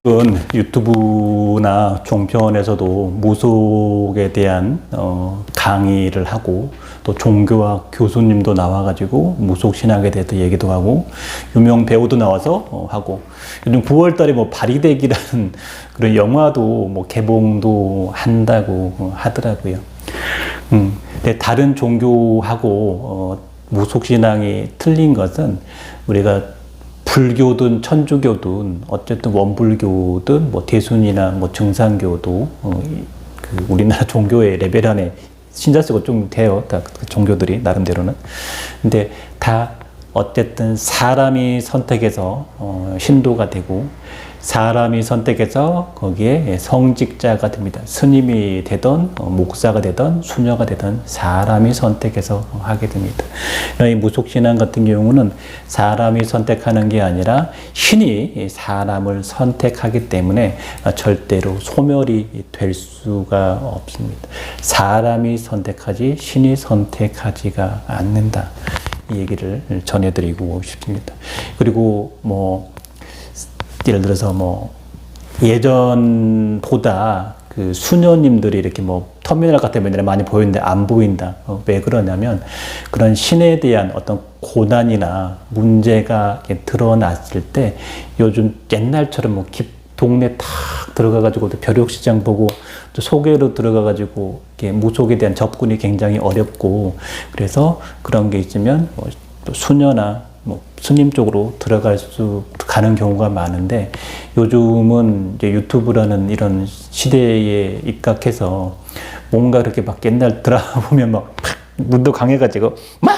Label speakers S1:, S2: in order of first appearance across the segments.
S1: 유튜브나 종편에서도 무속에 대한 강의를 하고 또 종교학 교수님도 나와가지고 무속 신학에 대해서 얘기도 하고 유명 배우도 나와서 하고 요즘 9월달에 뭐 바리대기라는 그런 영화도 뭐 개봉도 한다고 하더라고요. 근데 다른 종교하고 무속 신앙이 틀린 것은 우리가 불교든 천주교든 어쨌든 원불교든 뭐 대순이나 뭐 증산교도 그 우리나라 종교의 레벨 안에 신자 수가 좀 돼요. 다 그 종교들이 나름대로는. 근데 다 어쨌든 사람이 선택해서 신도가 되고 사람이 선택해서 거기에 성직자가 됩니다. 스님이 되던 목사가 되던 수녀가 되던 사람이 선택해서 하게 됩니다. 이 무속신앙 같은 경우는 사람이 선택하는 게 아니라 신이 사람을 선택하기 때문에 절대로 소멸이 될 수가 없습니다. 사람이 선택하지 신이 선택하지가 않는다. 이 얘기를 전해드리고 싶습니다. 그리고 뭐 예를 들어서 뭐 예전보다 그 수녀님들이 이렇게 뭐 터미널 같은 데 많이 보이는데 안 보인다. 왜 그러냐면 그런 신에 대한 어떤 고난이나 문제가 드러났을 때 요즘 옛날처럼 뭐 동네 탁 들어가가지고 벼룩시장 보고 또 소개로 들어가가지고 무속에 대한 접근이 굉장히 어렵고 그래서 그런 게 있으면 뭐 또 수녀나 뭐 스님 쪽으로 가는 경우가 많은데 요즘은 이제 유튜브라는 이런 시대에 입각해서 뭔가 그렇게 막 옛날 드라마 보면 막 눈도 강해가지고 막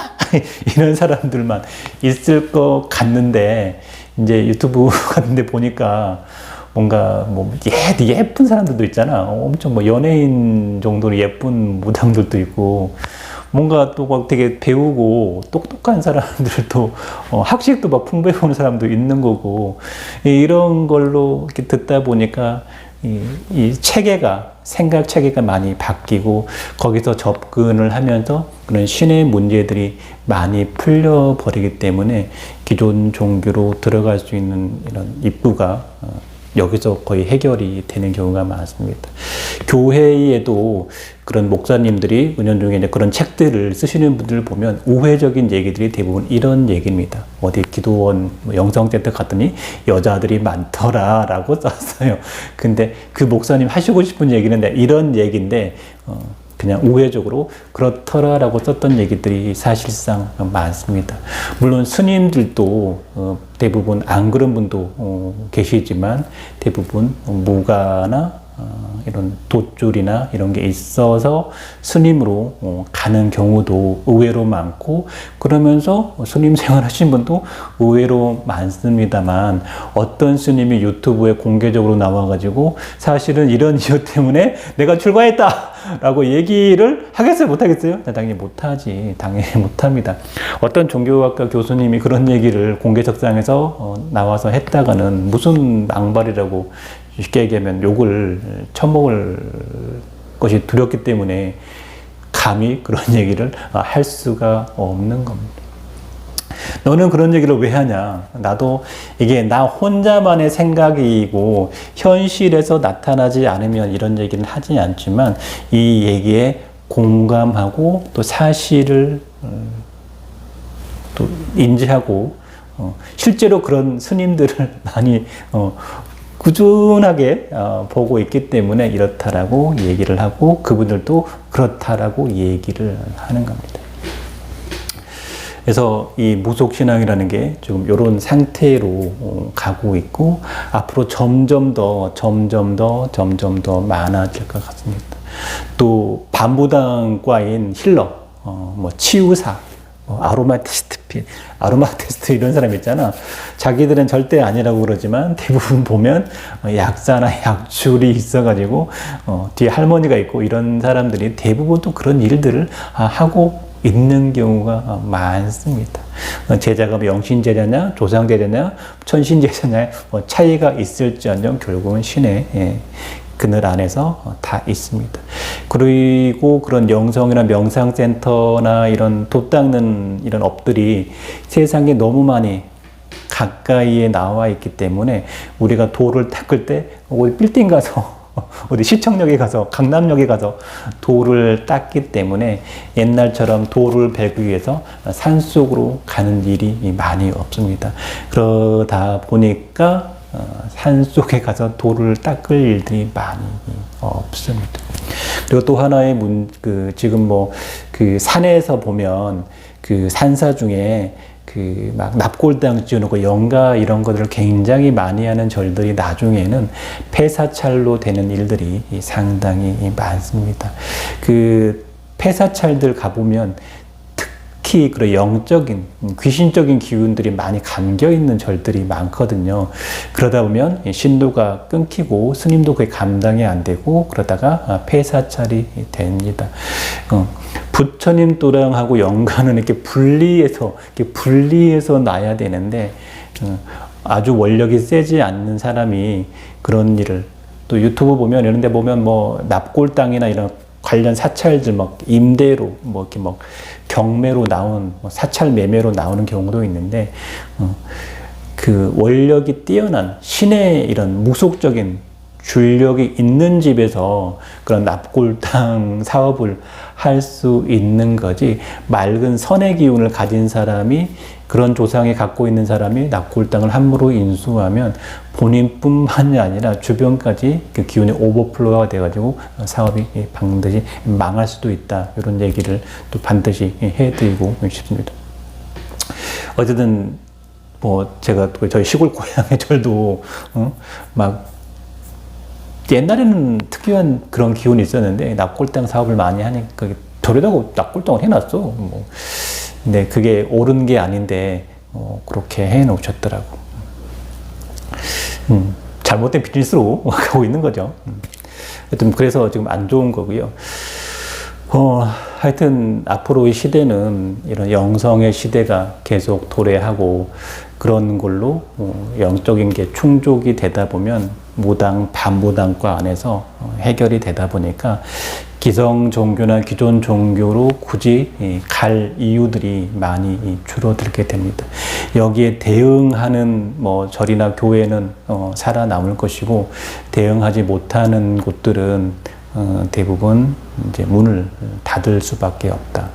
S1: 이런 사람들만 있을 것 같는데 이제 유튜브 같은 데 보니까 뭔가 뭐 예쁜 사람들도 있잖아. 엄청 뭐 연예인 정도로 예쁜 무당들도 있고 뭔가 또 막 되게 배우고 똑똑한 사람들도 학식도 막 풍부해보는 사람도 있는 거고 이런 걸로 이렇게 듣다 보니까 이 체계가 생각 체계가 많이 바뀌고 거기서 접근을 하면서 그런 신의 문제들이 많이 풀려 버리기 때문에 기존 종교로 들어갈 수 있는 이런 입구가 여기서 거의 해결이 되는 경우가 많습니다. 교회에도 그런 목사님들이 은연중에 이제 그런 책들을 쓰시는 분들을 보면 우회적인 얘기들이 대부분 이런 얘기입니다. 어디 기도원 뭐 영성센터 갔더니 여자들이 많더라라고 썼어요. 근데 그 목사님 하시고 싶은 얘기는 이런 얘기인데 그냥 우회적으로 그렇더라라고 썼던 얘기들이 사실상 많습니다. 물론 스님들도 대부분 안 그런 분도 계시지만 대부분 무가나 이런 돛줄이나 이런 게 있어서 스님으로 가는 경우도 의외로 많고 그러면서 스님 생활하신 분도 의외로 많습니다만 어떤 스님이 유튜브에 공개적으로 나와가지고 사실은 이런 이유 때문에 내가 출가했다 라고 얘기를 하겠어요? 못하겠어요? 당연히 못하지. 당연히 못합니다. 어떤 종교학과 교수님이 그런 얘기를 공개석상에서 나와서 했다가는 무슨 망발이라고 쉽게 얘기하면 욕을 처먹을 것이 두렵기 때문에 감히 그런 얘기를 할 수가 없는 겁니다. 너는 그런 얘기를 왜 하냐? 나도 이게 나 혼자만의 생각이고 현실에서 나타나지 않으면 이런 얘기는 하지 않지만 이 얘기에 공감하고 또 사실을 또 인지하고 실제로 그런 스님들을 많이 꾸준하게 보고 있기 때문에 이렇다라고 얘기를 하고 그분들도 그렇다라고 얘기를 하는 겁니다. 그래서 이 무속신앙이라는 게 지금 이런 상태로 가고 있고 앞으로 점점 더 많아질 것 같습니다. 또 반부당과인 힐러, 뭐 치유사, 아로마 테스트 이런 사람 있잖아. 자기들은 절대 아니라고 그러지만 대부분 보면 약사나 약줄이 있어가지고 뒤에 할머니가 있고 이런 사람들이 대부분 또 그런 일들을 하고 있는 경우가 많습니다. 제자가 영신제자냐, 조상제자냐, 천신제자냐 차이가 있을지언정 결국은 신의 그늘 안에서 다 있습니다. 그리고 그런 영성이나 명상센터나 이런 돛 닦는 이런 업들이 세상에 너무 많이 가까이에 나와 있기 때문에 우리가 돌을 닦을 때 어디 빌딩 가서 어디 시청역에 가서 강남역에 가서 돌을 닦기 때문에 옛날처럼 돌을 베기 위해서 산속으로 가는 일이 많이 없습니다. 그러다 보니까 산속에 가서 돌을 닦을 일들이 많이 없습니다. 그리고 또 하나의 지금 그 산에서 보면 그 산사 중에 그 막 납골당 지어놓고 영가 이런 것들을 굉장히 많이 하는 절들이 나중에는 폐사찰로 되는 일들이 상당히 많습니다. 그 폐사찰들 가보면 특히 그런 영적인, 귀신적인 기운들이 많이 감겨 있는 절들이 많거든요. 그러다 보면 신도가 끊기고 스님도 그게 감당이 안 되고 그러다가 폐사찰이 됩니다. 부처님 도량하고 영가는 이렇게 분리해서 놔야 되는데, 아주 원력이 세지 않는 사람이 그런 일을, 또 유튜브 보면 이런 데 보면 뭐 납골당이나 이런 관련 사찰들 막 임대로 이렇게 경매로 나온 사찰 매매로 나오는 경우도 있는데, 그 원력이 뛰어난 신의 이런 무속적인 줄력이 있는 집에서 그런 납골당 사업을 할 수 있는 거지, 맑은 선의 기운을 가진 사람이, 그런 조상이 갖고 있는 사람이 납골당을 함부로 인수하면 본인뿐만이 아니라 주변까지 그 기운이 오버플로우가 돼가지고 사업이 반드시 망할 수도 있다. 이런 얘기를 또 반드시 해드리고 싶습니다. 어쨌든 제가 저희 시골 고향의 절도 옛날에는 특이한 그런 기운이 있었는데 납골당 사업을 많이 하니까 저래다가 납골당을 해놨어. 근데 그게 옳은 게 아닌데 그렇게 해놓으셨더라고. 잘못된 비즈니스로 가고 있는 거죠. 하여튼 그래서 지금 안 좋은 거고요. 하여튼 앞으로의 시대는 이런 영성의 시대가 계속 도래하고 그런 걸로 영적인 게 충족이 되다 보면 무당, 반무당과 안에서 해결이 되다 보니까 기성 종교나 기존 종교로 굳이 갈 이유들이 많이 줄어들게 됩니다. 여기에 대응하는 절이나 교회는 살아남을 것이고, 대응하지 못하는 곳들은 대부분 이제 문을 닫을 수밖에 없다.